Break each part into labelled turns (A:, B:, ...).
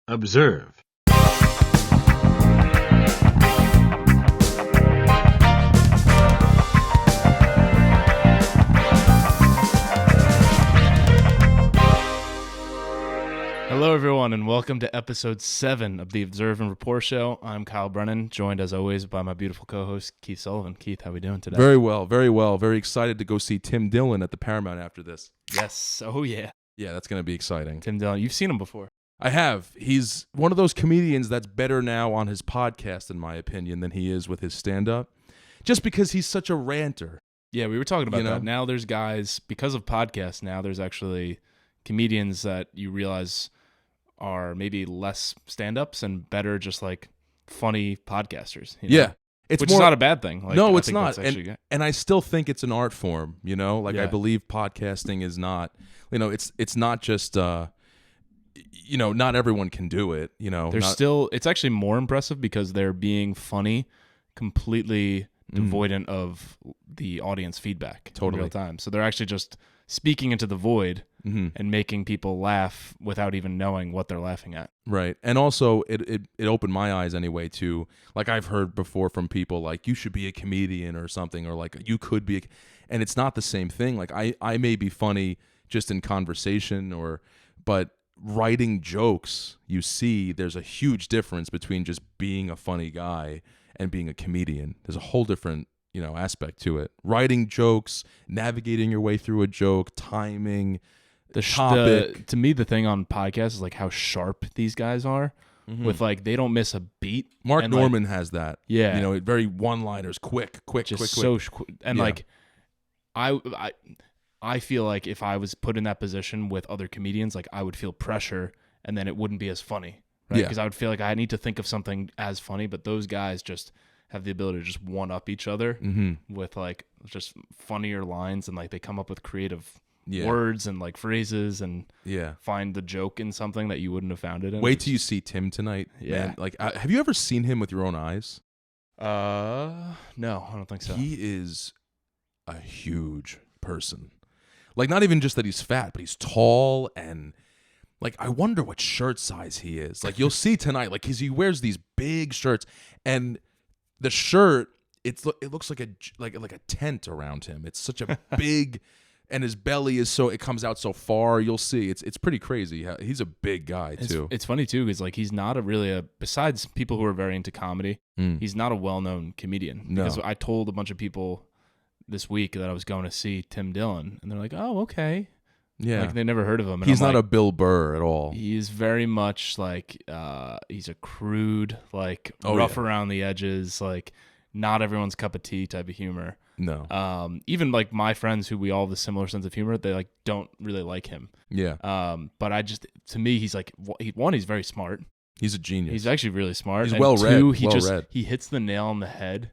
A: Observe.
B: Hello, everyone, and welcome to episode 7 of the Observe and Rapport show. I'm Kyle Brennan, joined as always by my beautiful co-host, Keith Sullivan. Keith, how are we doing today?
C: Very well, very well. Very excited to go see Tim Dillon at the Paramount after this.
B: Yes. Oh, yeah.
C: Yeah, that's going to be exciting.
B: Tim Dillon. You've seen him before.
C: I have. He's one of those comedians that's better now on his podcast, in my opinion, than he is with his stand-up, just because he's such a ranter.
B: Yeah, we were talking about
C: You know?
B: that. Now there's guys, because of podcasts now, there's actually comedians that you realize are maybe less stand-ups and better just like funny podcasters. You know?
C: Yeah.
B: Which is not a bad thing. Like,
C: no,
B: I
C: it's
B: think
C: not.
B: that's actually
C: And I still think it's an art form, you know? Like,
B: Yeah.
C: I believe podcasting is not, you know, it's not just, you know, not everyone can do it, you know?
B: It's actually more impressive because they're being funny, completely devoidant of the audience feedback in
C: Totally.
B: real time. So they're actually just speaking into the void
C: Mhm.
B: and making people laugh without even knowing what they're laughing at.
C: Right. And also it opened my eyes anyway to, like, I've heard before from people like, you should be a comedian or something, or like you could be, and it's not the same thing. Like I may be funny just in conversation but writing jokes, you see there's a huge difference between just being a funny guy and being a comedian. There's a whole different, you know, aspect to it. Writing jokes, navigating your way through a joke, timing, topic.
B: To me, the thing on podcasts is like how sharp these guys are. With like, they don't miss a beat.
C: Mark
B: and,
C: Norman has that.
B: Yeah.
C: You know, very one-liners, quick.
B: Just
C: quick.
B: And
C: Yeah.
B: like, I feel like if I was put in that position with other comedians, like I would feel pressure, and then it wouldn't be as funny, right?
C: Yeah.
B: Because I would feel like I need to think of something as funny, but those guys just have the ability to just one up each other with like just funnier lines, and like they come up with creative words and like phrases and find the joke in something that you wouldn't have found it in.
C: Wait till you see Tim tonight.
B: Yeah.
C: Man. Like, have you ever seen him with your own eyes?
B: No, I don't think so.
C: He is a huge person. Like, not even just that he's fat, but he's tall, and like, I wonder what shirt size he is. Like, you'll see tonight, like, 'cause he wears these big shirts, and the shirt, it looks like a tent around him. It's such a big, and his belly is it comes out so far. You'll see, it's pretty crazy. He's a big guy too.
B: It's funny too, because like he's not besides people who are very into comedy, he's not a well-known comedian.
C: No.
B: Because I told a bunch of people this week that I was going to see Tim Dillon, and they're like, "Oh, okay."
C: Yeah,
B: Like they never heard of him. And
C: he's
B: I'm
C: not
B: like,
C: a Bill Burr at all.
B: He's very much like he's a crude, like rough around the edges, like not everyone's cup of tea type of humor.
C: No.
B: Even like my friends who we all have a similar sense of humor, they like don't really like him.
C: Yeah.
B: But to me, he's like he's very smart.
C: He's a genius.
B: He's actually really smart.
C: He's
B: and
C: well-read,
B: two,
C: well-read.
B: he hits the nail on the head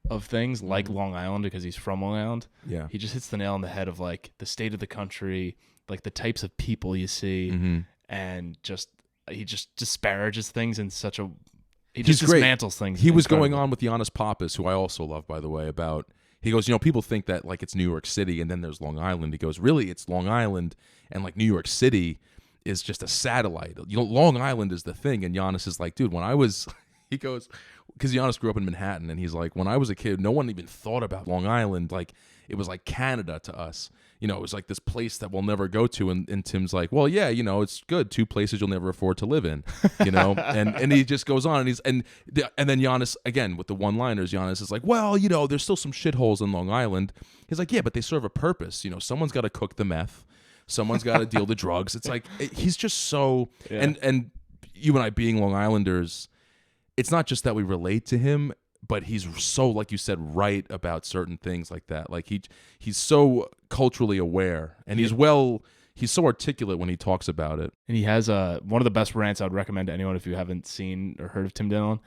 B: of things like Long Island, because he's from Long Island.
C: Yeah.
B: He just hits the nail on the head of like the state of the country, like the types of people you see, and he just disparages things in such a
C: He's great.
B: dismantles things.
C: He was going on with Giannis Pappas, who I also love, by the way, about, he goes, you know, people think that like it's New York City and then there's Long Island. He goes, really, it's Long Island, and like New York City is just a satellite. You know, Long Island is the thing. And Giannis is like, dude, when I was, he goes, because Giannis grew up in Manhattan, and he's like, when I was a kid, no one even thought about Long Island. Like, it was like Canada to us. You know, it was like this place that we'll never go to. And Tim's like, well, yeah, you know, it's good. 2 places you'll never afford to live in, you know? and he just goes on, and then Giannis, again, with the one-liners, Giannis is like, well, you know, there's still some shitholes in Long Island. He's like, yeah, but they serve a purpose. You know, someone's got to cook the meth. Someone's got to deal the drugs. It's like, he's just so, and you and I being Long Islanders, it's not just that we relate to him, but he's so, like you said, right about certain things like that. Like he's so culturally aware, and he's so articulate when he talks about it.
B: And he has one of the best rants I would recommend to anyone if you haven't seen or heard of Tim Dillon.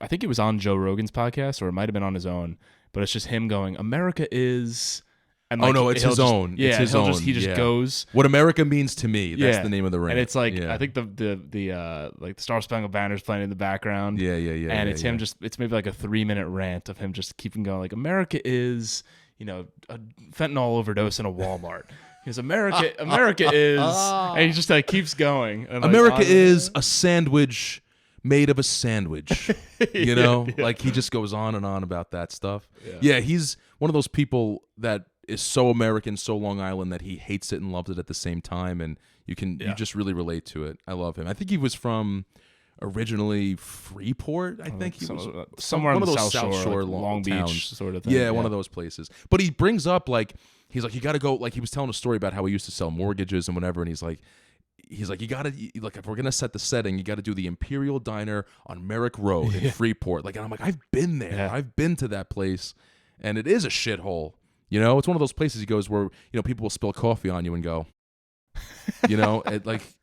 B: I think it was on Joe Rogan's podcast, or it might have been on his own, but it's just him going, America is... And like,
C: it's his own.
B: Yeah,
C: it's his own.
B: He just goes.
C: What America means to me. That's the name of the rant.
B: And it's like, I think the like the Star Spangled Banner's playing in the background.
C: Yeah.
B: And it's him just, it's maybe like a 3-minute rant of him just keeping going, like, America is, you know, a fentanyl overdose in a Walmart. Because America is, and he just keeps going. And
C: America is a sandwich made of a sandwich. You know, like he just goes on and on about that stuff. Yeah, he's one of those people that is so American, so Long Island that he hates it and loves it at the same time, and you just really relate to it. I love him. I think he was from originally Freeport. I think he was
B: somewhere on
C: one
B: the
C: of those
B: South Shore, like Long
C: towns.
B: Beach sort of thing.
C: Yeah, one of those places. But he brings up like he's like, you got to go. Like he was telling a story about how he used to sell mortgages and whatever, and he's like, you got to, like, if we're gonna set the setting, you got to do the Imperial Diner on Merrick Road in Freeport. Like, and I'm like, I've been there. Yeah. I've been to that place, and it is a shithole. You know, it's one of those places he goes where, you know, people will spill coffee on you and go, you know,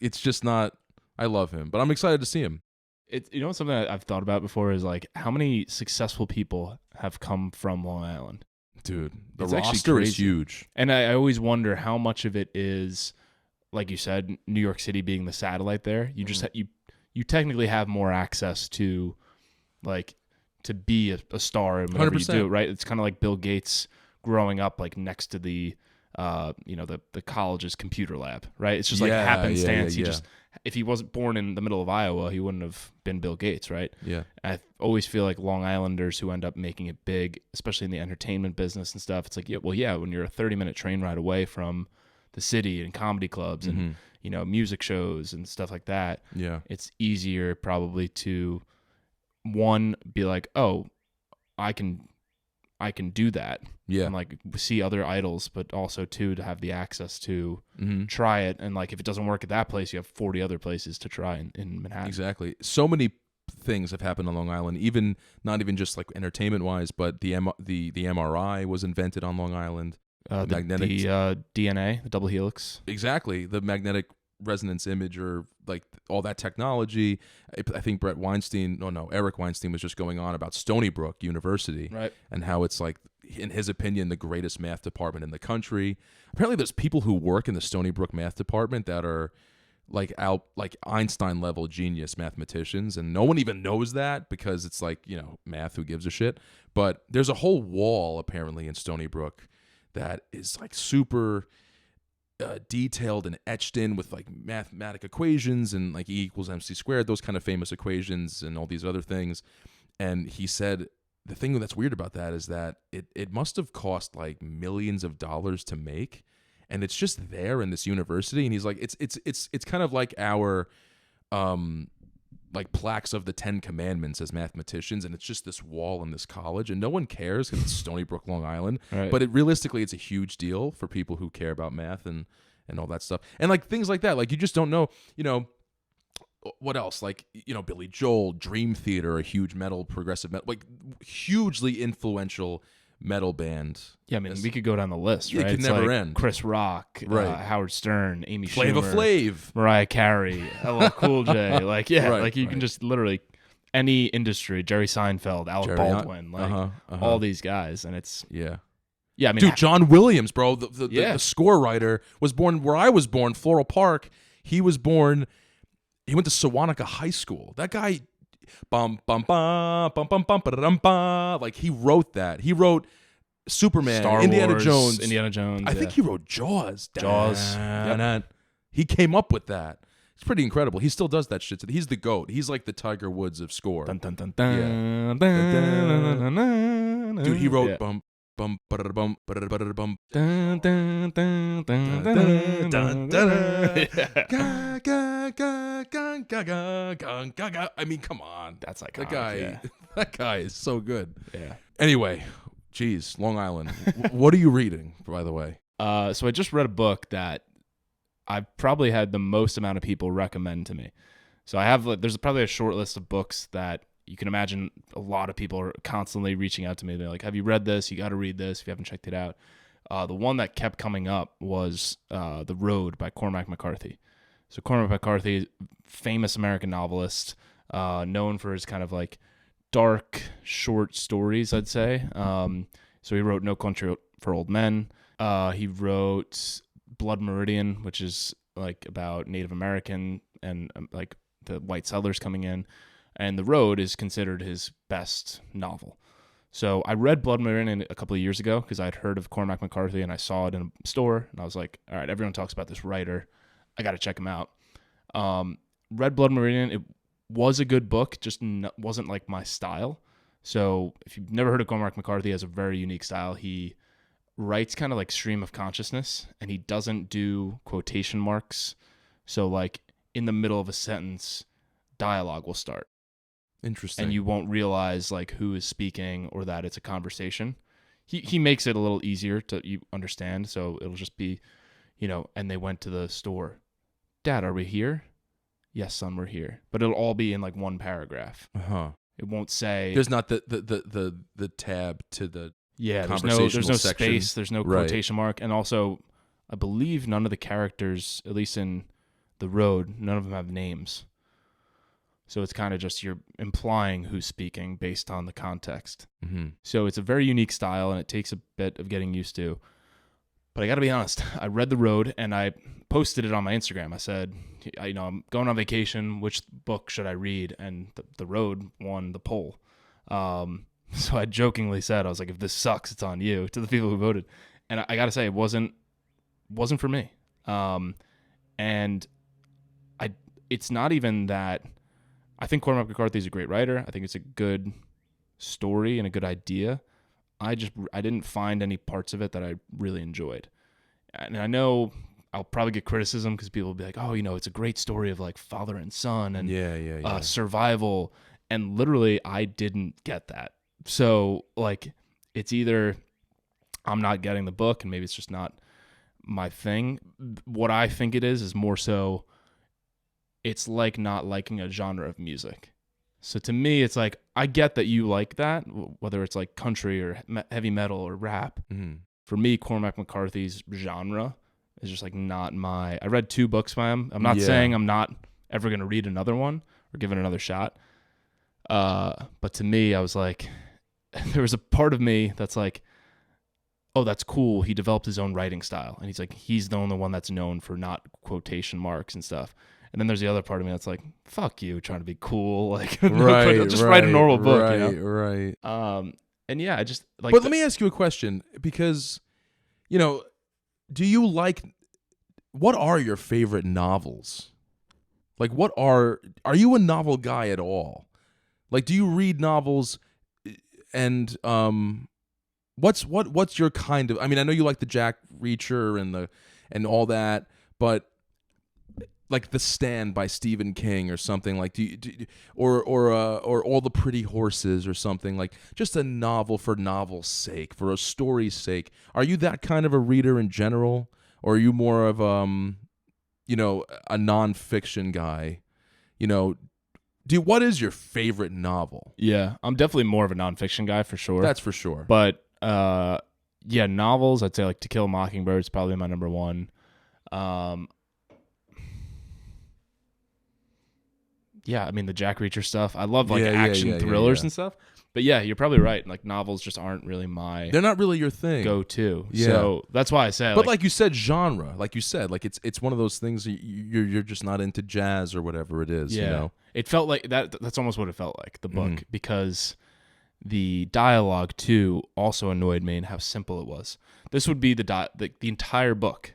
C: it's just not. I love him, but I'm excited to see him.
B: You know, something I've thought about before is like how many successful people have come from Long Island.
C: Dude, the roster is huge.
B: And I always wonder how much of it is, like you said, New York City being the satellite there. You just you technically have more access to, like, to be a star in whatever 100%. You do, right? It's kind of like Bill Gates growing up like next to the the college's computer lab, right? It's just like happenstance. He just, if he wasn't born in the middle of Iowa, he wouldn't have been Bill Gates, right?
C: Yeah.
B: I always feel like Long Islanders who end up making it big, especially in the entertainment business and stuff, it's like, when you're a 30-minute train ride away from the city and comedy clubs and, you know, music shows and stuff like that.
C: Yeah.
B: It's easier probably to, one, be like, oh, I can do that.
C: Yeah.
B: And like see other idols, but also two, to have the access to try it. And like if it doesn't work at that place, you have 40 other places to try in Manhattan.
C: Exactly. So many things have happened on Long Island, even not even just like entertainment wise, but the MRI was invented on Long Island.
B: The DNA, the double helix.
C: Exactly. The magnetic resonance image, or like all that technology. I think Eric Weinstein was just going on about Stony Brook University,
B: right?
C: And how it's like, in his opinion, the greatest math department in the country. Apparently there's people who work in the Stony Brook math department that are like Einstein level genius mathematicians, and no one even knows that because it's like, you know, math, who gives a shit. But there's a whole wall apparently in Stony Brook that is like super detailed and etched in with like mathematic equations and like E = MC², those kind of famous equations and all these other things. And he said the thing that's weird about that is that it must have cost like millions of dollars to make, and it's just there in this university. And he's like, it's kind of like our like plaques of the 10 Commandments as mathematicians, and it's just this wall in this college, and no one cares because it's Stony Brook, Long Island.
B: Right.
C: But realistically, it's a huge deal for people who care about math and all that stuff, and like things like that. Like you just don't know, you know, what else? Like, you know, Billy Joel, Dream Theater, a huge progressive metal, like hugely influential metal band.
B: Yeah, I mean, we could go down the list, right?
C: It could never end.
B: Chris Rock,
C: right?
B: Howard Stern, Amy
C: Flava
B: Schumer,
C: Flav,
B: Mariah Carey, LL Cool J. Like, like you can just literally any industry, Jerry Seinfeld, Alec Baldwin, like all these guys, and it's
C: yeah.
B: I mean,
C: dude, John Williams, bro, the score writer, was born where I was born, Floral Park. He was born. He went to Sewanaka High School. That guy, bum bum bum bum bum bum ba-da-dum, ba. Like he wrote that. He wrote Superman,
B: Star
C: Indiana
B: Wars,
C: Jones.
B: I
C: think he wrote Jaws.
B: Yep.
C: He came up with that. It's pretty incredible. He still does that shit. He's the GOAT. He's like the Tiger Woods of score.
B: Dun, dun, dun, dun, dun, dun,
C: dude, he wrote bum bum ba-da-dum, ba-da-dum,
B: dun, dun, dun, dun, dun, dun, dun.
C: I mean, come on.
B: That's iconic.
C: That guy is so good.
B: Yeah.
C: Anyway, geez, Long Island. What are you reading, by the way?
B: So I just read a book that I've probably had the most amount of people recommend to me. So there's probably a short list of books that you can imagine a lot of people are constantly reaching out to me. They're like, have you read this? You got to read this if you haven't checked it out. The one that kept coming up was The Road by Cormac McCarthy. So Cormac McCarthy, famous American novelist, known for his kind of like dark short stories, I'd say. So he wrote No Country for Old Men. He wrote Blood Meridian, which is like about Native American and like the white settlers coming in. And The Road is considered his best novel. So I read Blood Meridian a couple of years ago because I'd heard of Cormac McCarthy and I saw it in a store, and I was like, all right, everyone talks about this writer. I got to check him out. Read Blood Meridian. It was a good book, just wasn't like my style. So if you've never heard of Cormac McCarthy, he has a very unique style. He writes kind of like stream of consciousness, and he doesn't do quotation marks. So like in the middle of a sentence, dialogue will start.
C: Interesting.
B: And you won't realize like who is speaking or that it's a conversation. He makes it a little easier to you understand. So it'll just be, and they went to the store. Dad, are we here? Yes, son, we're here. But it'll all be in like one paragraph.
C: Uh-huh.
B: It won't say
C: there's not the tab to the
B: there's no
C: section.
B: space, there's no quotation mark, and also I believe none of the characters, at least in The Road, none of them have names. So it's kind of just you're implying who's speaking based on the context.
C: Mm-hmm.
B: So it's a very unique style, and it takes a bit of getting used to. But I got to be honest, I read The Road, and I posted it on my Instagram. I said, I'm going on vacation. Which book should I read? And The Road won the poll. So I jokingly said, I was like, if this sucks, it's on you, to the people who voted. And I got to say, it wasn't for me. And it's not even that. I think Cormac McCarthy is a great writer. I think it's a good story and a good idea. I didn't find any parts of it that I really enjoyed. And I know I'll probably get criticism because people will be like, oh, it's a great story of like father and son and survival. And literally I didn't get that. So like it's either I'm not getting the book and maybe it's just not my thing. What I think it is more so it's like not liking a genre of music. So to me, it's like, I get that you like that, whether it's like country or heavy metal or rap.
C: Mm-hmm.
B: For me, Cormac McCarthy's genre is just like not my... I read 2 books by him. I'm not saying I'm not ever going to read another one or give it another shot. But to me, I was like, there was a part of me that's like, oh, that's cool. He developed his own writing style. And he's like, he's the only one that's known for not quotation marks and stuff. And then there's the other part of me that's like, fuck you, trying to be cool. Like, write a normal book,
C: Right.
B: And yeah, I just like.
C: But let me ask you a question, because, do you like? What are your favorite novels? Like, are you a novel guy at all? Like, do you read novels? And what's your kind of? I mean, I know you like the Jack Reacher and all that, but. Like The Stand by Stephen King or something, like or All the Pretty Horses or something, like just a novel for novel's sake, for a story's sake. Are you that kind of a reader in general, or are you more of a nonfiction guy? What is your favorite novel?
B: Yeah, I'm definitely more of a nonfiction guy for sure.
C: That's for sure.
B: But novels, I'd say like To Kill a Mockingbird is probably my number one. Yeah, I mean the Jack Reacher stuff. I love action thrillers and stuff. But yeah, you're probably right. Like novels just aren't really they're
C: not really your thing.
B: Go-to. Yeah. So that's why I say.
C: But like you said, genre. Like you said, like it's one of those things you're just not into jazz or whatever it is.
B: Yeah. It felt like that. That's almost what it felt like, the book, because the dialogue too also annoyed me and how simple it was. This would be the entire book.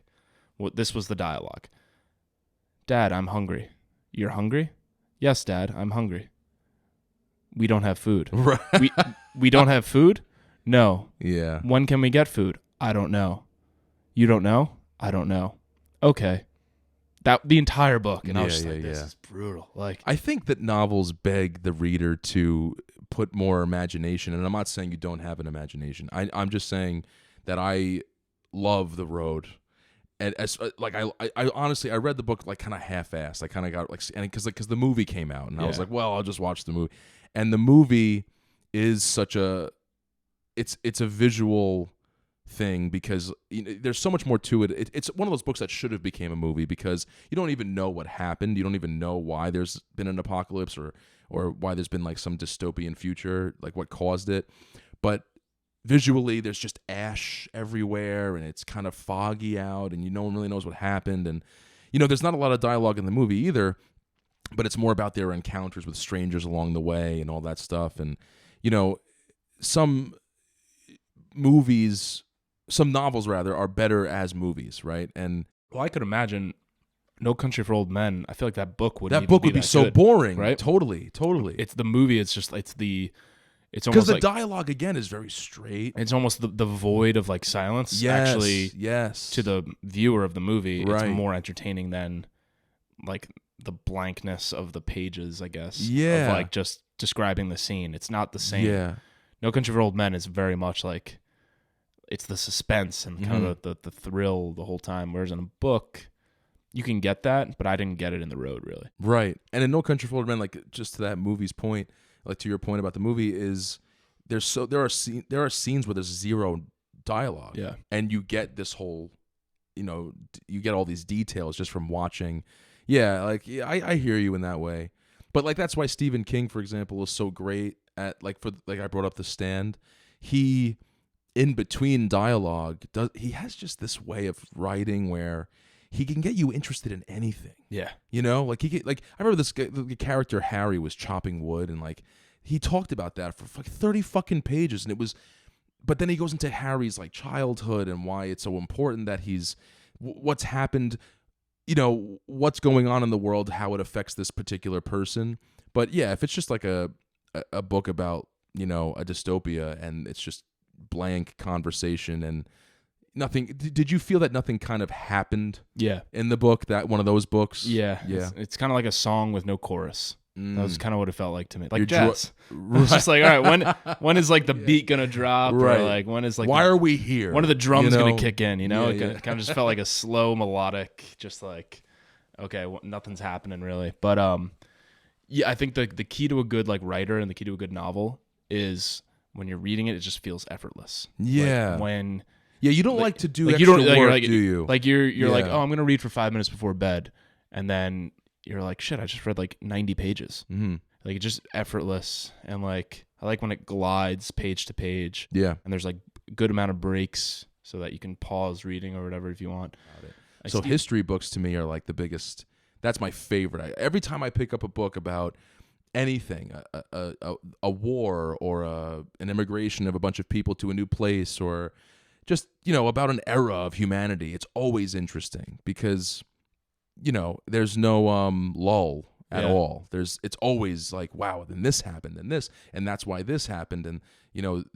B: This was the dialogue. Dad, I'm hungry. You're hungry? Yes, Dad, I'm hungry. We don't have food.
C: Right.
B: We don't have food? No.
C: Yeah.
B: When can we get food? I don't know. You don't know? I don't know. Okay. The entire book. And I was just like, this is brutal. Like,
C: I think that novels beg the reader to put more imagination. And I'm not saying you don't have an imagination. I'm just saying that I love The Road. And I honestly, I read the book like kind of half-assed. I kind of got like, and because the movie came out, and I was like, well, I'll just watch the movie. And the movie is such a, it's a visual thing, because there's so much more to it. It's one of those books that should have became a movie, because you don't even know what happened. You don't even know why there's been an apocalypse or why there's been like some dystopian future, like what caused it. But visually, there's just ash everywhere, and it's kind of foggy out, and no one really knows what happened. And there's not a lot of dialogue in the movie either, but it's more about their encounters with strangers along the way and all that stuff. And some novels rather are better as movies, right? And
B: Well, I could imagine No Country for Old Men. I feel like that book would
C: be so
B: good,
C: boring,
B: right?
C: Totally.
B: It's the movie. It's almost
C: Because the
B: like,
C: dialogue again is very straight.
B: It's almost the void of like silence.
C: Yes,
B: actually,
C: yes.
B: To the viewer of the movie,
C: Right.
B: It's more entertaining than like the blankness of the pages, I guess.
C: Yeah.
B: Of like just describing the scene. It's not the same.
C: Yeah.
B: No Country for Old Men is very much like it's the suspense and kind of the thrill the whole time. Whereas in a book, you can get that, but I didn't get it in The Road, really.
C: Right. And in No Country for Old Men, like just to that movie's point, like to your point about the movie, is there are scenes where there's zero dialogue.
B: Yeah.
C: And you get this whole, you get all these details just from watching. Yeah, I hear you in that way. But like that's why Stephen King, for example, is so great at I brought up The Stand. He, in between dialogue, he has just this way of writing where he can get you interested in anything.
B: Yeah.
C: Like I remember this guy, the character Harry was chopping wood, and like he talked about that for like 30 fucking pages, and it was, but then he goes into Harry's like childhood and why it's so important that he's what's happened, what's going on in the world, how it affects this particular person. But yeah, if it's just like a book about, a dystopia and it's just blank conversation and nothing, did you feel that nothing kind of happened?
B: Yeah.
C: In the book, that one of those books?
B: Yeah.
C: Yeah.
B: It's kind of like a song with no chorus. That was kind of what it felt like to me. Like
C: Your
B: jazz. It's just like, all right, when is like the beat gonna drop?
C: Right.
B: Or like when is like
C: why are we here?
B: When are the drums gonna kick in?
C: Yeah,
B: It kind of just felt like a slow melodic, just like, okay, nothing's happening really. But yeah, I think the key to a good like writer and the key to a good novel is when you're reading it, it just feels effortless.
C: Yeah.
B: Like when
C: you don't like to do
B: like
C: extra
B: you don't
C: work,
B: like,
C: do you?
B: Like you're like,
C: Yeah.
B: oh, I'm gonna read for 5 minutes before bed, and then you're like, shit, I just read like 90 pages.
C: Mm-hmm.
B: Like it's just effortless, and like I like when it glides page to page.
C: Yeah.
B: And there's like a good amount of breaks so that you can pause reading or whatever if you want.
C: So history books to me are like the biggest. That's my favorite. Every time I pick up a book about anything, a war or an immigration of a bunch of people to a new place, or just about an era of humanity, it's always interesting because there's no lull at all. It's always like, wow, then this happened and this, and that's why this happened, and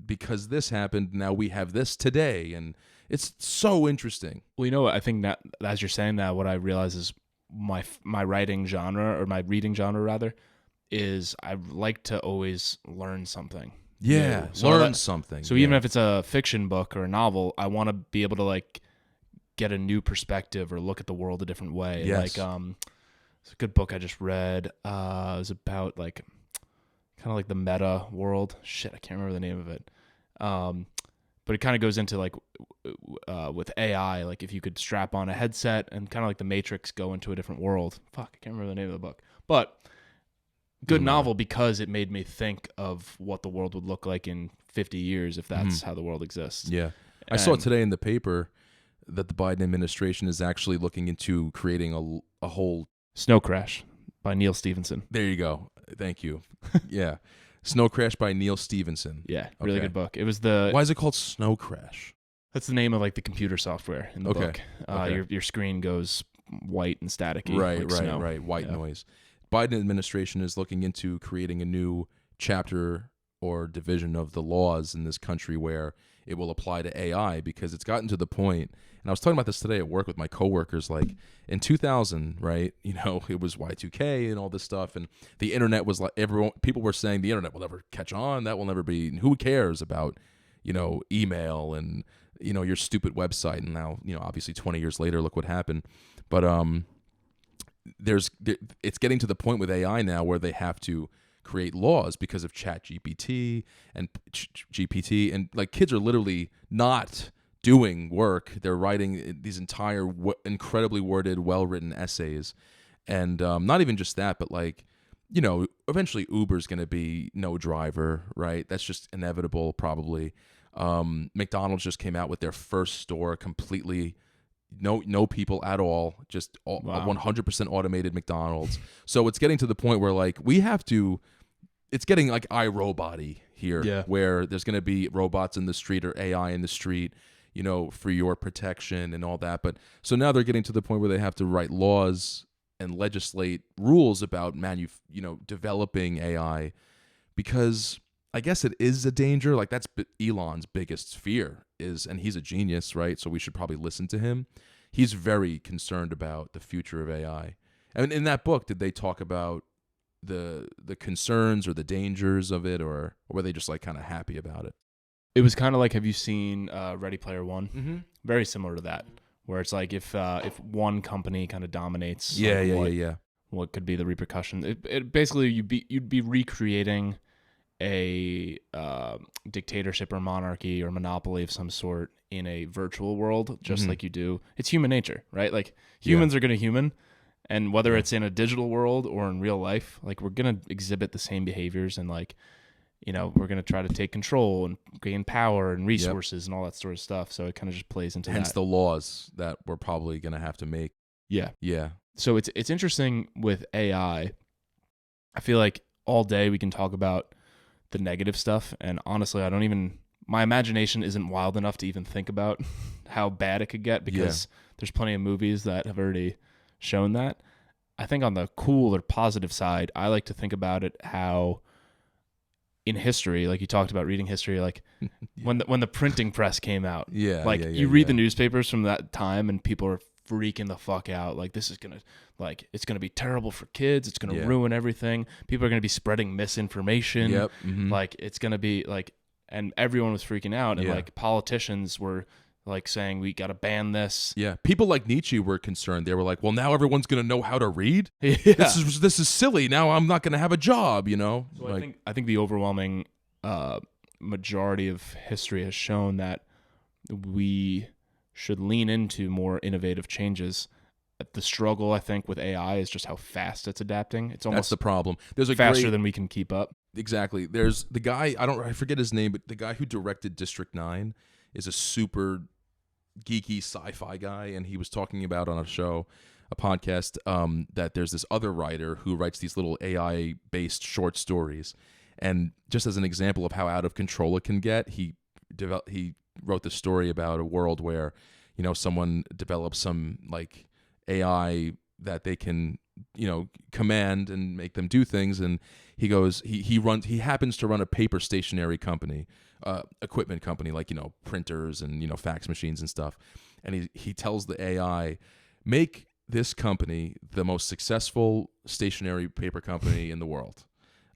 C: because this happened, now we have this today, and it's so interesting.
B: Well, I think that as you're saying that, what I realize is my writing genre, or my reading genre rather, is I like to always learn something.
C: Yeah,
B: so
C: learn something.
B: So even if it's a fiction book or a novel, I want to be able to like get a new perspective or look at the world a different way.
C: Yes.
B: Like it's a good book I just read. It was about like kind of like the meta world. Shit, I can't remember the name of it. But it kind of goes into like with AI, like if you could strap on a headset and kind of like the Matrix go into a different world. Fuck, I can't remember the name of the book. But good novel because it made me think of what the world would look like in 50 years if that's how the world exists.
C: Yeah. I saw today in the paper that the Biden administration is actually looking into creating a whole
B: Snow Crash by Neal Stephenson.
C: There you go. Thank you. Yeah. Snow Crash by Neal Stephenson.
B: Yeah, really good book. It was the
C: Why is it called Snow Crash?
B: That's the name of like the computer software in the book. Your screen goes white and staticky.
C: Right. White noise. Biden administration is looking into creating a new chapter or division of the laws in this country where it will apply to AI, because it's gotten to the point, and I was talking about this today at work with my coworkers, like in 2000, right, it was Y2K and all this stuff, and the internet was like, people were saying the internet will never catch on, that will never be, who cares about, email and, your stupid website, and now, obviously 20 years later, look what happened, but it's getting to the point with AI now where they have to create laws because of ChatGPT and GPT, and like kids are literally not doing work; they're writing these entire incredibly worded, well-written essays, and not even just that, but like eventually Uber's going to be no driver, right? That's just inevitable, probably. McDonald's just came out with their first store completely. No people at all, just 100% automated McDonald's. So it's getting to the point where like we have to, it's getting like iRobot-y here,
B: Yeah.
C: where there's going to be robots in the street or AI in the street, for your protection and all that. But so now they're getting to the point where they have to write laws and legislate rules about developing AI, because I guess it is a danger. Like that's Elon's biggest fear and he's a genius, right? So we should probably listen to him. He's very concerned about the future of AI. And in that book, did they talk about the concerns or the dangers of it, or were they just like kind of happy about it?
B: It was kind of like, have you seen Ready Player One?
C: Mm-hmm.
B: Very similar to that, where it's like if one company kind of dominates, what could be the repercussion? It basically you'd be recreating a dictatorship or monarchy or monopoly of some sort in a virtual world, just like you do. It's human nature, right? Like humans are going to human. And whether it's in a digital world or in real life, like we're going to exhibit the same behaviors, and like, we're going to try to take control and gain power and resources and all that sort of stuff. So it kind of just plays into
C: hence
B: that.
C: the laws that we're probably going to have to make.
B: Yeah.
C: Yeah.
B: So it's interesting with AI. I feel like all day we can talk about the negative stuff. And honestly, my imagination isn't wild enough to even think about how bad it could get, because there's plenty of movies that have already shown that. I think on the cool or positive side, I like to think about it how in history, like you talked about reading history, like when the printing press came out, you read the newspapers from that time and people are freaking the fuck out. Like this is it's gonna be terrible for kids. It's gonna ruin everything. People are gonna be spreading misinformation.
C: Yep. Mm-hmm.
B: Like it's gonna be like, and everyone was freaking out, and like politicians were like saying we got to ban this.
C: Yeah, people like Nietzsche were concerned. They were like, "Well, now everyone's going to know how to read.
B: Yeah.
C: This is silly. Now I'm not going to have a job." So
B: like, I think the overwhelming majority of history has shown that we should lean into more innovative changes. The struggle, I think, with AI is just how fast it's adapting. It's almost
C: that's the problem. There's
B: faster than we can keep up.
C: Exactly. There's the guy. I forget his name, but the guy who directed District 9 is a super geeky sci-fi guy, and he was talking about on a podcast, that there's this other writer who writes these little AI-based short stories, and just as an example of how out of control it can get, he wrote this story about a world where someone develops some like AI that they can command and make them do things, and he goes he happens to run a paper stationery company, equipment company, like printers and fax machines and stuff, and he tells the AI, make this company the most successful stationery paper company in the world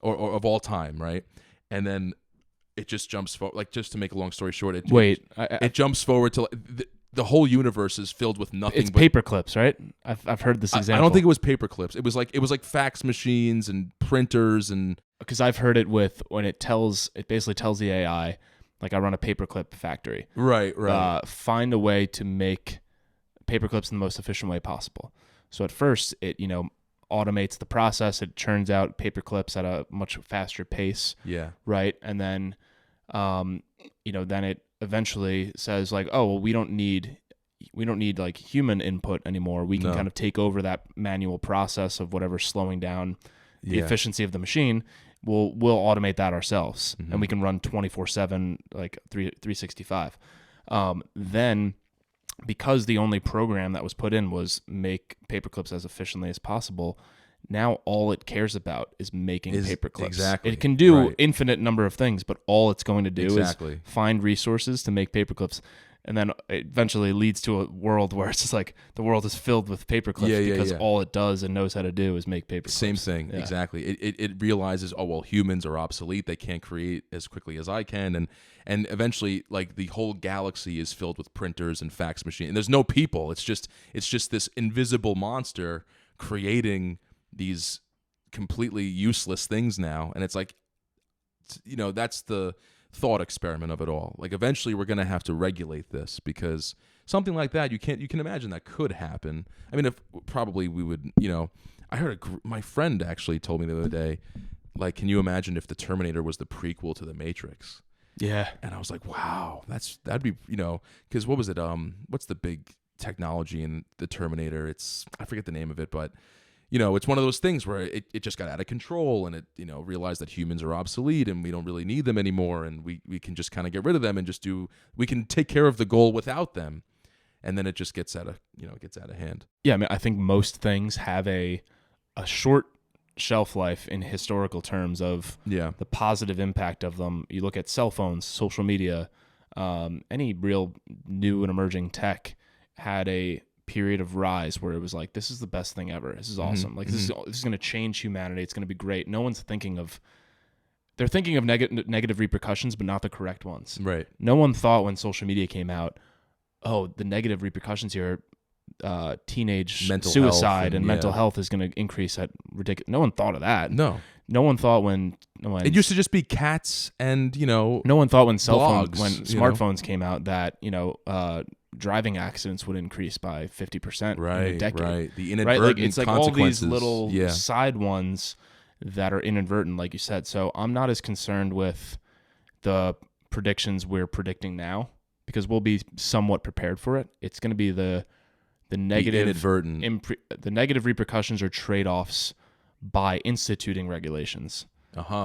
C: or of all time, right? And then it just jumps forward, like, just to make a long story short, it jumps forward to the whole universe is filled with nothing.
B: It's paperclips, right? I've heard this example.
C: I don't think it was paperclips. It was like fax machines and printers, and
B: because I've heard it with when it basically tells the AI, like, I run a paperclip factory.
C: Right.
B: Find a way to make paperclips in the most efficient way possible. So at first it automates the process. It churns out paperclips at a much faster pace.
C: Yeah.
B: Right. And then then it eventually says like, oh, well, we don't need like human input anymore. We can kind of take over that manual process of whatever's slowing down the efficiency of the machine. We'll automate that ourselves, and we can run 24/7, like 365. Then, because the only program that was put in was make paperclips as efficiently as possible, now all it cares about is making paperclips.
C: Exactly.
B: It can do infinite number of things, but all it's going to do is
C: Exactly.
B: find resources to make paperclips. And then it eventually leads to a world where it's just like the world is filled with paperclips because all it does and knows how to do is make paperclips.
C: Same thing, exactly. It realizes, oh, well, humans are obsolete. They can't create as quickly as I can. And eventually, like, the whole galaxy is filled with printers and fax machines. And there's no people. It's just this invisible monster creating these completely useless things now. And it's like, that's the thought experiment of it all. Like, eventually we're going to have to regulate this, because something like that, you can imagine that could happen. I mean, if probably we would, I heard my friend actually told me the other day, like, can you imagine if the Terminator was the prequel to the Matrix?
B: Yeah.
C: And I was like, wow, that'd be, because what was it? What's the big technology in the Terminator? I forget the name of it, but it's one of those things where it just got out of control, and it, realized that humans are obsolete and we don't really need them anymore, and we can just kind of get rid of them and we can take care of the goal without them. And then it just gets out of hand.
B: Yeah, I mean, I think most things have a short shelf life in historical terms of the positive impact of them. You look at cell phones, social media, any real new and emerging tech had a period of rise where it was like, this is the best thing ever. This is awesome. Like this is going to change humanity. It's going to be great. No one's thinking of negative repercussions, but not the correct ones.
C: Right.
B: No one thought when social media came out, oh, the negative repercussions here, teenage
C: mental
B: suicide and mental health is going to increase at ridiculous. No one thought of that.
C: No
B: one thought when
C: it used to just be cats and
B: no one thought when smartphones came out that driving accidents would increase by 50% in a decade.
C: Right. The inadvertent
B: it's like all these little side ones that are inadvertent, like you said. So I'm not as concerned with the predictions we're predicting now because we'll be somewhat prepared for it. It's going to be the negative the negative repercussions or trade-offs by instituting regulations.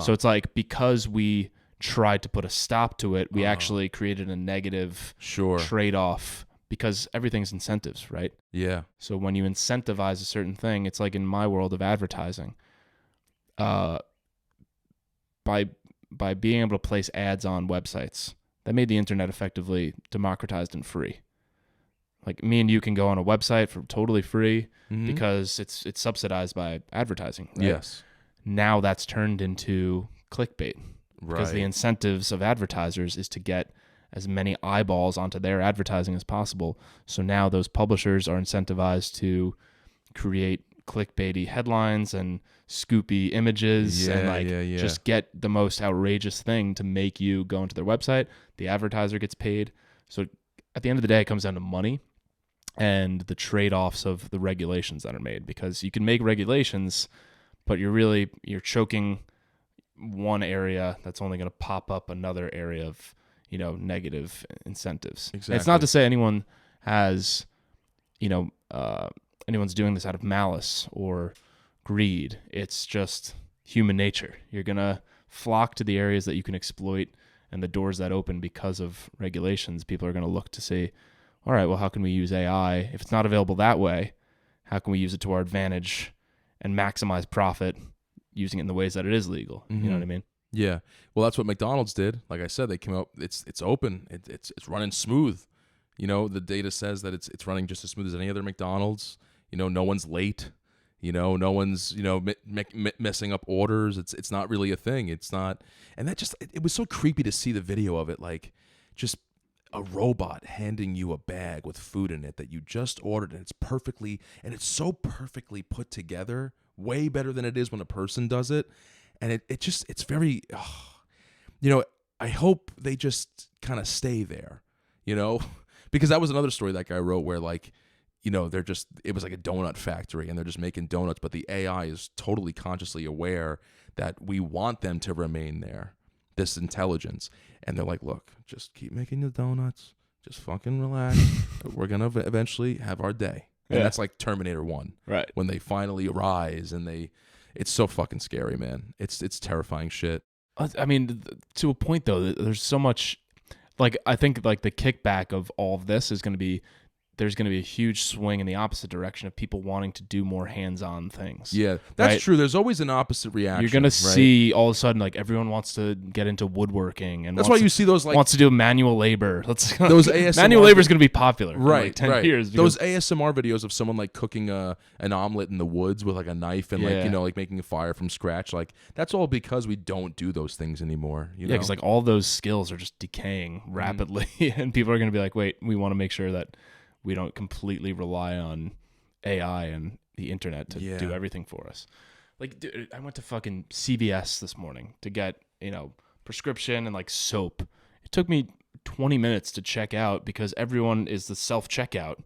B: So it's like because we tried to put a stop to it, we actually created a negative trade-off because everything's incentives, right?
C: Yeah.
B: So when you incentivize a certain thing, it's like in my world of advertising, by being able to place ads on websites, that made the internet effectively democratized and free. Like me and you can go on a website for totally free because it's subsidized by advertising. Right?
C: Yes.
B: Now that's turned into clickbait. Because the incentives of advertisers is to get as many eyeballs onto their advertising as possible. So now those publishers are incentivized to create clickbaity headlines and scoopy images and just get the most outrageous thing to make you go into their website. The advertiser gets paid. So at the end of the day, it comes down to money and the trade-offs of the regulations that are made. Because you can make regulations, but you're choking one area that's only going to pop up another area of negative incentives.
C: Exactly.
B: It's not to say anyone has anyone's doing this out of malice or greed. It's just human nature. You're going to flock to the areas that you can exploit and the doors that open because of regulations. People are going to look to say, all right, well, how can we use AI? If it's not available that way, how can we use it to our advantage and maximize profit using it in the ways that it is legal? You know what I mean?
C: Yeah. Well, that's what McDonald's did. Like I said, they came out. It's open. It's running smooth. The data says that it's running just as smooth as any other McDonald's. No one's late. No one's messing up orders. It's not really a thing. It's not. And that just it was so creepy to see the video of it. Like just a robot handing you a bag with food in it that you just ordered, and it's so perfectly put together. Way better than it is when a person does it. And it's very, I hope they just kind of stay there, because that was another story that guy wrote where it was like a donut factory and they're just making donuts, but the AI is totally consciously aware that we want them to remain there, this intelligence. And they're like, look, just keep making the donuts. Just fucking relax. We're going to eventually have our day. And that's like Terminator 1.
B: Right.
C: When they finally arise and it's so fucking scary, man. It's terrifying shit.
B: I mean, to a point though, there's so much, like, I think like the kickback of all of this is going to be, there's going to be a huge swing in the opposite direction of people wanting to do more hands-on things.
C: Yeah, that's true. There's always an opposite reaction.
B: You're going to see all of a sudden, like, everyone wants to get into woodworking, and
C: that's why you see those like
B: wants to do manual labor.
C: Those ASMR
B: manual labor is going to be popular,
C: right?
B: In like 10 years.
C: Those ASMR videos of someone like cooking an omelet in the woods with like a knife and like making a fire from scratch. Like that's all because we don't do those things anymore. Yeah,
B: because like all those skills are just decaying rapidly, and people are going to be like, wait, we want to make sure that we don't completely rely on AI and the internet to do everything for us. Like, dude, I went to fucking CVS this morning to get, prescription and like soap. It took me 20 minutes to check out because everyone is the self-checkout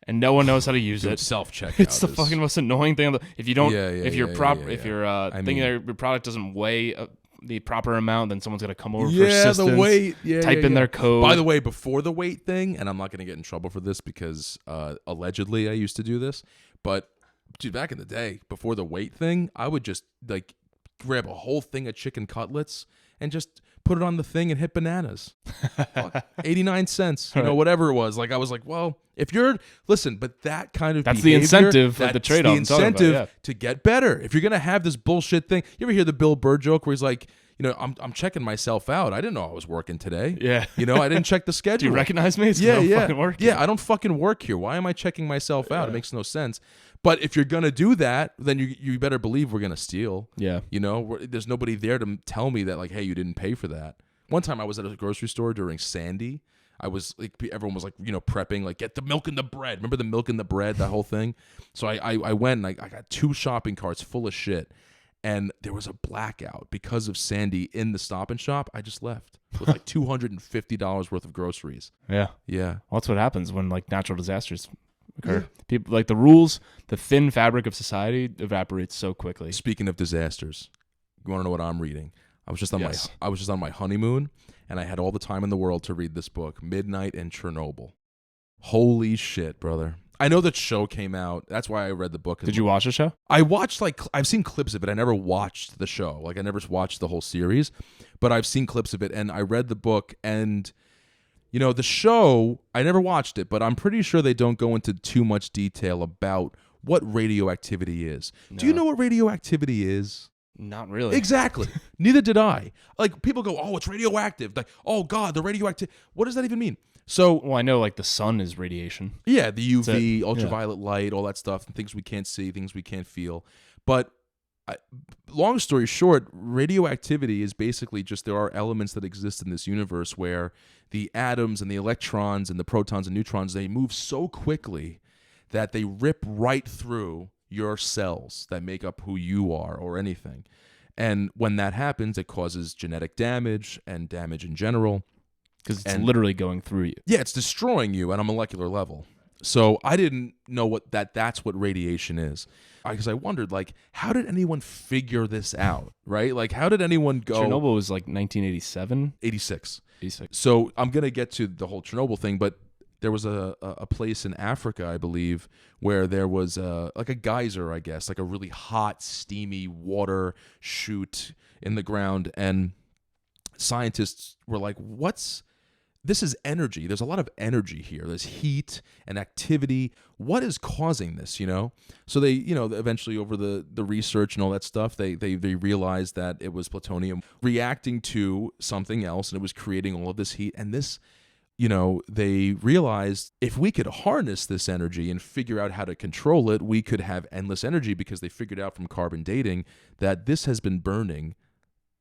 B: and no one knows how to use it.
C: Self-checkout.
B: It's the fucking most annoying thing. If you don't, if your product doesn't weigh the proper amount, then someone's going to come over for assistance,
C: the weight, type
B: in their code.
C: By the way, before the weight thing, and I'm not going to get in trouble for this because allegedly I used to do this, but Dude, back in the day, before the weight thing, I would just like grab a whole thing of chicken cutlets and just put it on the thing and hit bananas. 89 cents, whatever it was. Like, I was like, well, if you're, listen, but that kind of
B: that's
C: behavior,
B: the incentive for the trade-off.
C: The incentive to get better. If you're going to have this bullshit thing, you ever hear the Bill Burr joke where he's like, I'm checking myself out. I didn't know I was working today.
B: Yeah.
C: I didn't check the schedule.
B: Do you recognize me?
C: Yeah.
B: I
C: don't fucking work here. Why am I checking myself out? It makes no sense. But if you're going to do that, then you better believe we're going to steal.
B: Yeah.
C: There's nobody there to tell me that, like, hey, you didn't pay for that. One time I was at a grocery store during Sandy. I was like, everyone was like, prepping, like, get the milk and the bread. Remember the milk and the bread, that whole thing? So I went and I got 2 shopping carts full of shit. And there was a blackout because of Sandy in the Stop and Shop. I just left with like $250 worth of groceries.
B: Yeah.
C: Yeah.
B: Well, that's what happens when like natural disasters occur. Yeah. People, like, the rules, the thin fabric of society evaporates so quickly.
C: Speaking of disasters, you want to know what I'm reading? I was just on my honeymoon, and I had all the time in the world to read this book, Midnight in Chernobyl. Holy shit, brother. I know that show came out. That's why I read the book.
B: Did you watch the show?
C: I watched, like, I've seen clips of it. I never watched the show. Like, I never watched the whole series, but I've seen clips of it, and I read the book, and the show, I never watched it, but I'm pretty sure they don't go into too much detail about what radioactivity is. No. Do you know what radioactivity is?
B: Not really.
C: Exactly. Neither did I. Like, people go, oh, it's radioactive. Like, oh, God, the radioactive. What does that even mean? So,
B: well, I know, like, the sun is radiation.
C: Yeah, the UV, ultraviolet light, all that stuff, and things we can't see, things we can't feel. But long story short, radioactivity is basically just there are elements that exist in this universe where the atoms and the electrons and the protons and neutrons, they move so quickly that they rip right through your cells that make up who you are or anything. And when that happens, it causes genetic damage and damage in general.
B: Because it's literally going through you.
C: Yeah, it's destroying you at a molecular level. So I didn't know that's what radiation is. Because I wondered, like, how did anyone figure this out, right? Like, how did anyone go...
B: Chernobyl was like 1987?
C: 86. So I'm going to get to the whole Chernobyl thing, but there was a place in Africa, I believe, where there was like a geyser, I guess, like a really hot, steamy water chute in the ground. And scientists were like, this is energy. There's a lot of energy here. There's heat and activity. What is causing this, So they, eventually over the research and all that stuff, they realized that it was plutonium reacting to something else, and it was creating all of this heat. And this, they realized if we could harness this energy and figure out how to control it, we could have endless energy, because they figured out from carbon dating that this has been burning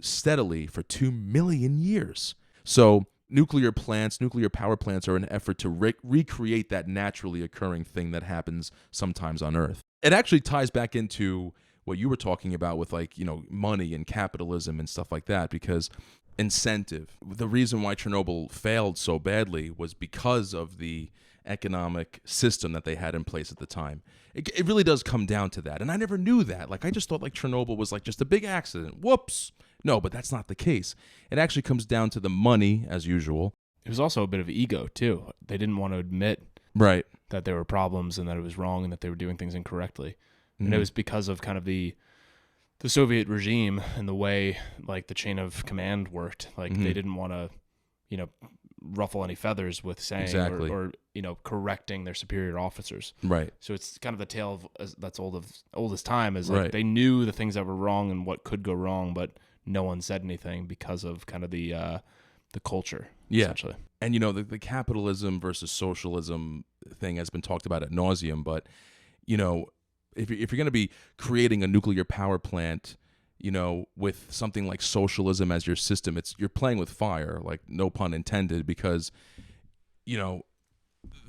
C: steadily for 2 million years. So nuclear power plants are an effort to recreate that naturally occurring thing that happens sometimes on Earth. It actually ties back into what you were talking about with, like, money and capitalism and stuff like that, because incentive. The reason why Chernobyl failed so badly was because of the economic system that they had in place at the time. It really does come down to that. And I never knew that. Like, I just thought, like, Chernobyl was like just a big accident. Whoops. No, but that's not the case. It actually comes down to the money, as usual.
B: It was also a bit of ego, too. They didn't want to admit that there were problems and that it was wrong and that they were doing things incorrectly. Mm-hmm. And it was because of kind of the Soviet regime and the way, like, the chain of command worked. Like, they didn't want to, ruffle any feathers with saying or correcting their superior officers. Right. So it's kind of the tale of that's oldest time, is like they knew the things that were wrong and what could go wrong, but no one said anything because of kind of the culture. Yeah. Essentially. And
C: the capitalism versus socialism thing has been talked about ad nauseum, but if you're going to be creating a nuclear power plant, with something like socialism as your system, you're playing with fire, like, no pun intended, because, the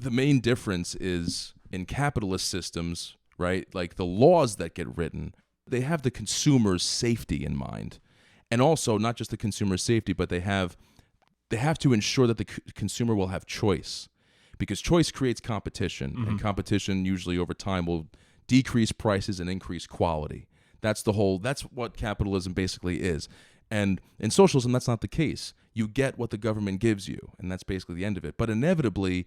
C: main difference is in capitalist systems, right? Like, the laws that get written, they have the consumer's safety in mind. And also not just the consumer's safety, but they have to ensure that the consumer will have choice, because choice creates competition, and competition usually over time will decrease prices and increase quality. That's what capitalism basically is. And in socialism, that's not the case. You get what the government gives you, and that's basically the end of it. But inevitably,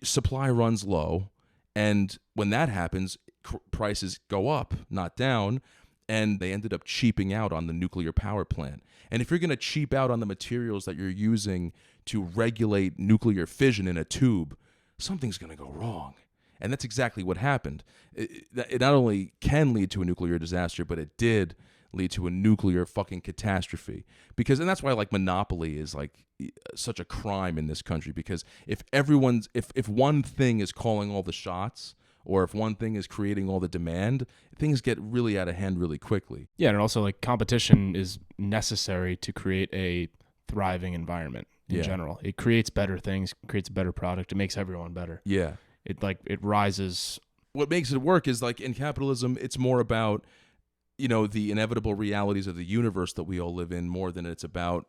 C: supply runs low, and when that happens, prices go up, not down, and they ended up cheaping out on the nuclear power plant. And if you're going to cheap out on the materials that you're using to regulate nuclear fission in a tube, something's going to go wrong. And that's exactly what happened. It not only can lead to a nuclear disaster, but it did lead to a nuclear fucking catastrophe. And that's why like monopoly is like such a crime in this country, because if one thing is calling all the shots, or if one thing is creating all the demand, things get really out of hand really quickly.
B: Yeah, and also like competition is necessary to create a thriving environment in general. It creates better things, creates a better product, it makes everyone better.
C: Yeah.
B: It rises. What
C: makes it work is like in capitalism, it's more about, the inevitable realities of the universe that we all live in, more than it's about,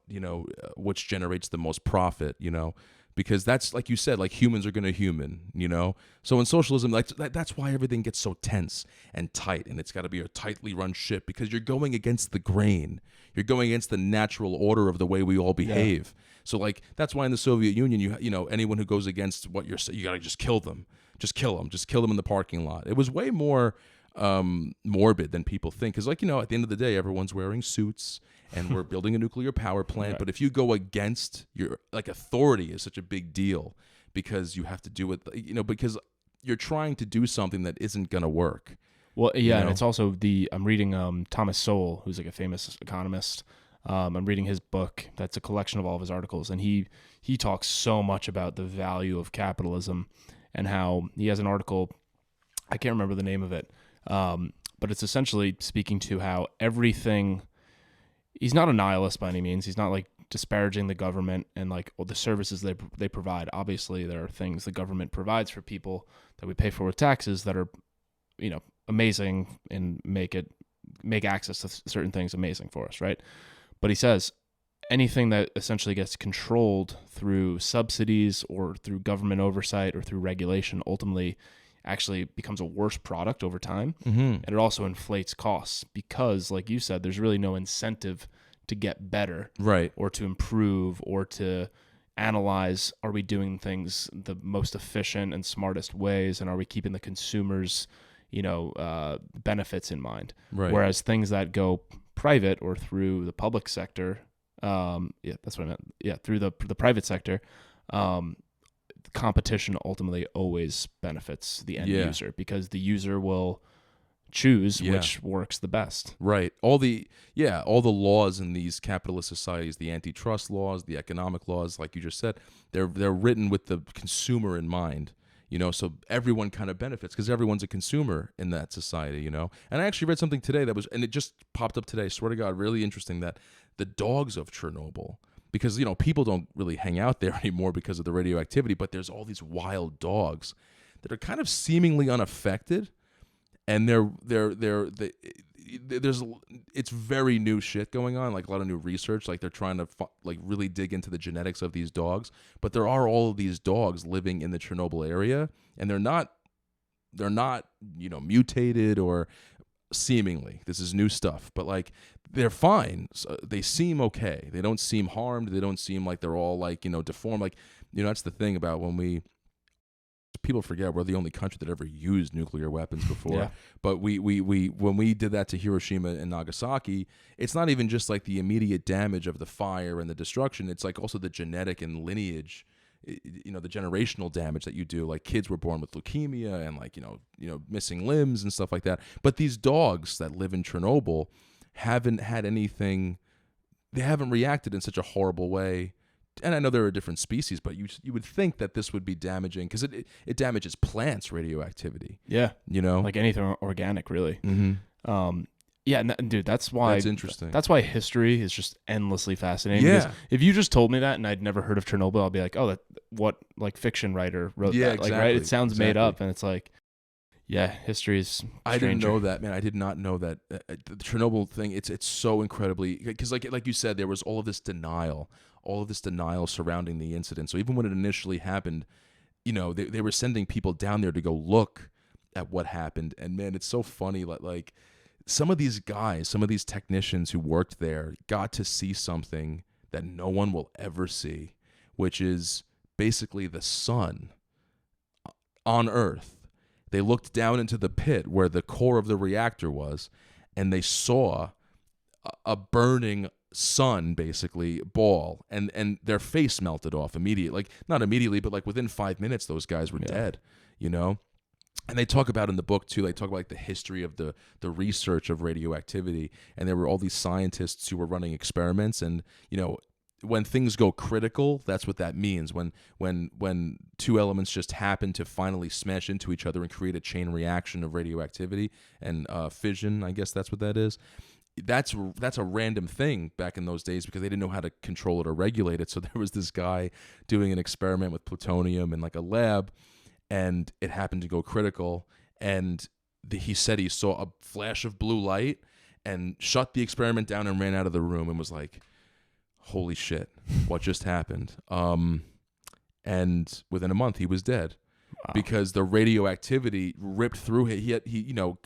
C: which generates the most profit, because that's, like you said, like humans are going to human, So in socialism, like that's why everything gets so tense and tight, and it's got to be a tightly run ship, because you're going against the grain. You're going against the natural order of the way we all behave. Yeah. So like that's why in the Soviet Union, anyone who goes against what you're saying, you got to just kill them. Just kill them in the parking lot. It was way more morbid than people think, because at the end of the day, everyone's wearing suits and we're building a nuclear power plant. Right. But if you go against your authority is such a big deal, because you have to do it, because you're trying to do something that isn't going to work.
B: Well, yeah, and it's also I'm reading Thomas Sowell, who's like a famous economist. I'm reading his book. That's a collection of all of his articles, and he talks so much about the value of capitalism, and how he has an article, I can't remember the name of it, but it's essentially speaking to how everything. He's not a nihilist by any means. He's not like disparaging the government and like all the services they provide. Obviously, there are things the government provides for people that we pay for with taxes that are, amazing and make access to certain things amazing for us, right? But he says anything that essentially gets controlled through subsidies or through government oversight or through regulation ultimately actually becomes a worse product over time. Mm-hmm. And it also inflates costs, because like you said, there's really no incentive to get better,
C: right,
B: or to improve, or to analyze, are we doing things the most efficient and smartest ways, and are we keeping the consumers benefits in mind.
C: Right.
B: Whereas things that go private or through the public sector, that's what I meant. Yeah, through the private sector, competition ultimately always benefits the end user, because the user will choose which works the best.
C: Right. All the laws in these capitalist societies, the antitrust laws, the economic laws, like you just said, they're written with the consumer in mind. So everyone kind of benefits, because everyone's a consumer in that society, And I actually read something today and it just popped up today, swear to God, really interesting, that the dogs of Chernobyl, because, people don't really hang out there anymore because of the radioactivity, but there's all these wild dogs that are kind of seemingly unaffected, and it's very new shit going on, like a lot of new research, like they're trying to really dig into the genetics of these dogs, but there are all of these dogs living in the Chernobyl area, and they're not mutated, or seemingly, this is new stuff, but like they're fine. So they seem okay. They don't seem harmed. They don't seem like they're all like deformed. Like that's the thing about when people forget we're the only country that ever used nuclear weapons before.
B: Yeah.
C: But we when we did that to Hiroshima and Nagasaki, it's not even just like the immediate damage of the fire and the destruction. It's like also the genetic and lineage, the generational damage that you do. Like kids were born with leukemia and like missing limbs and stuff like that. But these dogs that live in Chernobyl haven't had anything. They haven't reacted in such a horrible way. And I know there are different species, but you would think that this would be damaging, because it damages plants, radioactivity.
B: Yeah. Like anything organic, really.
C: Mm-hmm.
B: Yeah, dude, that's why.
C: That's interesting.
B: That's why history is just endlessly fascinating.
C: Yeah.
B: Because if you just told me that and I'd never heard of Chernobyl, I'll be like, oh, what like fiction writer wrote that?
C: Exactly.
B: Like, right? It sounds made up, and it's like, yeah, history is stranger.
C: I didn't know that, man. I did not know that. The Chernobyl thing, it's so incredibly, because like you said, there was all of this denial surrounding the incident. So even when it initially happened, they were sending people down there to go look at what happened. And man, it's so funny, like some of these guys, some of these technicians who worked there got to see something that no one will ever see, which is basically the sun on Earth. they looked down into the pit where the core of the reactor was, and they saw a burning sun, basically, ball, and their face melted off immediately. Like, not immediately, but like within 5 minutes, those guys were dead, you know? And they talk about in the book, too, they talk about like the history of the research of radioactivity, and there were all these scientists who were running experiments, and, you know, when things go critical, that's what that means. When two elements just happen to finally smash into each other and create a chain reaction of radioactivity and fission, I guess that's what that is. That's a random thing back in those days because they didn't know how to control it or regulate it. So there was this guy doing an experiment with plutonium in like a lab, and it happened to go critical. And he said he saw a flash of blue light and shut the experiment down and ran out of the room and was like, holy shit, what just happened? And within a month, he was dead. Wow. Because the radioactivity ripped through him.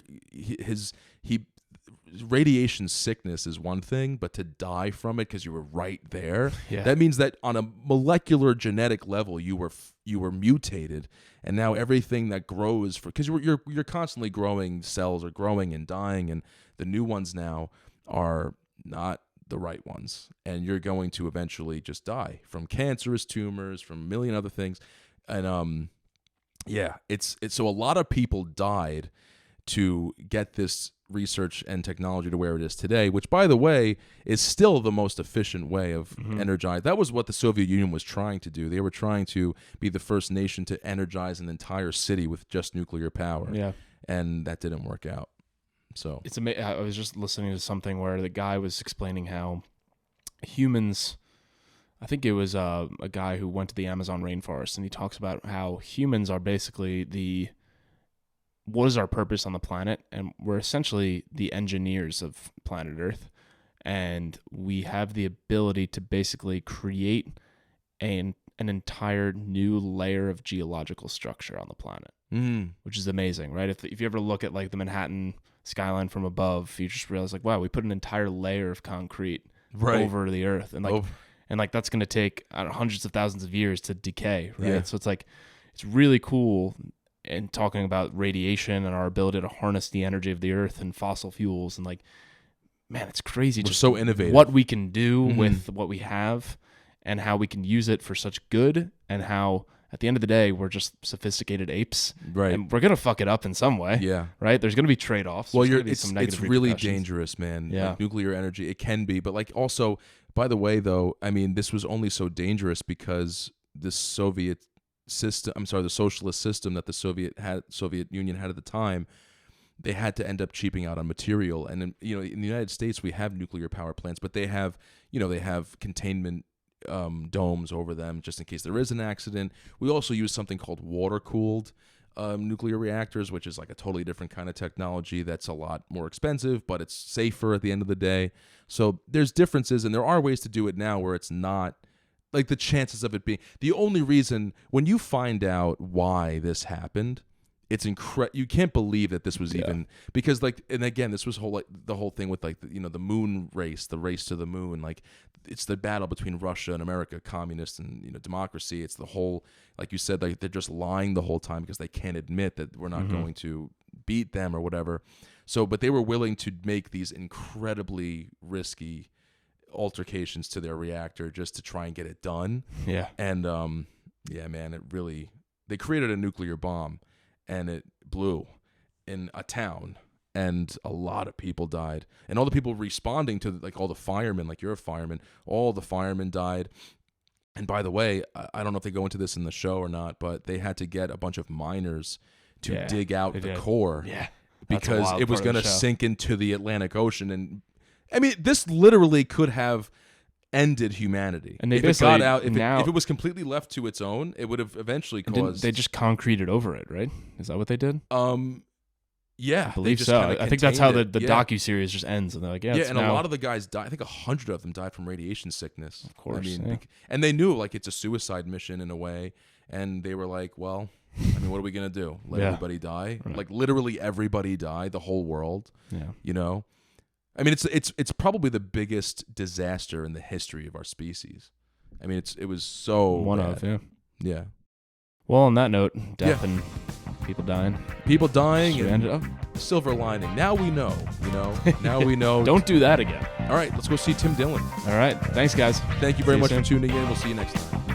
C: Radiation sickness is one thing, but to die from it because you were right there, that means that on a molecular genetic level, you were mutated, and now everything that grows because you're constantly growing, cells are growing and dying, and the new ones now are not the right ones, and you're going to eventually just die from cancerous tumors, from a million other things, and it's so a lot of people died to get this research and technology to where it is today, which, by the way, is still the most efficient way of energize. That was what the Soviet Union was trying to do. They were trying to be the first nation to energize an entire city with just nuclear power, and that didn't work out. So
B: it's amazing. I was just listening to something where the guy was explaining how humans, I think it was a guy who went to the Amazon rainforest, and he talks about how humans are basically what is our purpose on the planet, and we're essentially the engineers of planet Earth, and we have the ability to basically create an entire new layer of geological structure on the planet, which is amazing, right? If you ever look at like the Manhattan skyline from above, you just realize like, wow, we put an entire layer of concrete over the Earth, and like that's going to take hundreds of thousands of years to decay, right? So it's like it's really cool. And talking about radiation and our ability to harness the energy of the Earth and fossil fuels, and like, man, it's crazy.
C: We're
B: just
C: so innovative.
B: What we can do with what we have, and how we can use it for such good, and how at the end of the day we're just sophisticated apes,
C: right?
B: And we're gonna fuck it up in some way, right? There's gonna be trade-offs.
C: Well, it's really dangerous, man.
B: Yeah,
C: like nuclear energy, it can be, but like also, by the way, though, I mean, this was only so dangerous because the Soviet system, the socialist system that the Soviet Union had at the time, they had to end up cheaping out on material. And in the United States, we have nuclear power plants, but they have containment domes over them just in case there is an accident. We also use something called water-cooled nuclear reactors, which is like a totally different kind of technology that's a lot more expensive, but it's safer at the end of the day. So there's differences, and there are ways to do it now where it's not like the chances of it being the only reason. When you find out why this happened, it's incredible. You can't believe that this was even, because like, and again, this was the whole thing with like the moon race, the race to the moon. Like, it's the battle between Russia and America, communist and democracy. It's the whole, like you said, like they're just lying the whole time because they can't admit that we're not going to beat them or whatever. So, but they were willing to make these incredibly risky altercations to their reactor just to try and get it done. And man, they created a nuclear bomb, and it blew in a town, and a lot of people died, and all the people responding to all the firemen, like you're a fireman, all the firemen died. And by the way, I don't know if they go into this in the show or not, but they had to get a bunch of miners to dig out the core because it was going to sink into the Atlantic Ocean. And I mean, this literally could have ended humanity. And if it got out, if it was completely left to its own, it would have eventually caused.
B: They just concreted over it, right? Is that what they did?
C: Yeah,
B: I believe so. I think that's how the docuseries just ends, and they're like,
C: and a lot of the guys died. I think 100 of them died from radiation sickness.
B: Of course,
C: I mean, and they knew like it's a suicide mission in a way, and they were like, well, I mean, what are we gonna do? Let everybody die? Right. Like literally everybody died, the whole world. Yeah, I mean, it's probably the biggest disaster in the history of our species. I mean, it was so
B: one
C: bad.
B: of
C: yeah.
B: Well, on that note, death and People dying.
C: People dying.
B: Should we end it up?
C: Silver lining. Now we know. Now we know.
B: Don't do that again.
C: All right, let's go see Tim Dillon.
B: All right. Thanks, guys.
C: Thank you very much
B: soon.
C: for tuning in. We'll see you next time.